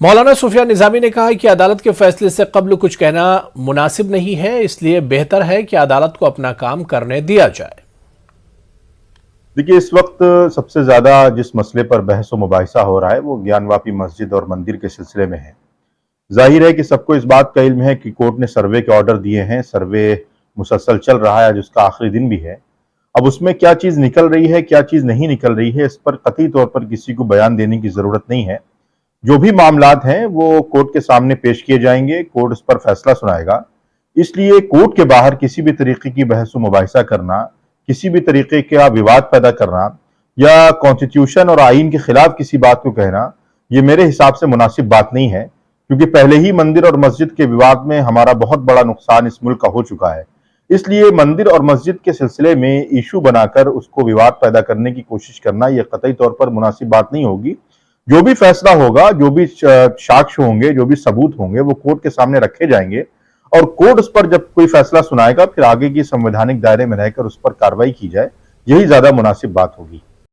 मौलाना सुफियान निज़ामी ने कहा है कि अदालत के फैसले से कब्ल कुछ कहना मुनासिब नहीं है, इसलिए बेहतर है कि अदालत को अपना काम करने दिया जाए। देखिए, इस वक्त सबसे ज्यादा जिस मसले पर बहस व मुबाहिसा हो रहा है वो ज्ञानवापी मस्जिद और मंदिर के सिलसिले में है। जाहिर है कि सबको इस बात का इल्म है कि कोर्ट ने सर्वे के ऑर्डर दिए हैं, सर्वे मुसलसल चल रहा है, आज उसका आखिरी दिन भी है। अब उसमें क्या चीज निकल रही है, क्या चीज नहीं निकल रही है, इस पर कतई तौर पर किसी को बयान देने की जरूरत नहीं है। जो भी मामलात हैं वो कोर्ट के सामने पेश किए जाएंगे, कोर्ट उस पर फैसला सुनाएगा। इसलिए कोर्ट के बाहर किसी भी तरीके की बहस व मुबाहिसा करना, किसी भी तरीके का विवाद पैदा करना या कॉन्स्टिट्यूशन और आइन के खिलाफ किसी बात को कहना, ये मेरे हिसाब से मुनासिब बात नहीं है, क्योंकि पहले ही मंदिर और मस्जिद के विवाद में हमारा बहुत बड़ा नुकसान इस मुल्क का हो चुका है। इसलिए मंदिर और मस्जिद के सिलसिले में इशू बनाकर उसको विवाद पैदा करने की कोशिश करना यह कतई तौर पर मुनासिब बात नहीं होगी। जो भी फैसला होगा, जो भी साक्ष्य होंगे, जो भी सबूत होंगे, वो कोर्ट के सामने रखे जाएंगे और कोर्ट उस पर जब कोई फैसला सुनाएगा फिर आगे की संवैधानिक दायरे में रहकर उस पर कार्रवाई की जाए, यही ज्यादा मुनासिब बात होगी।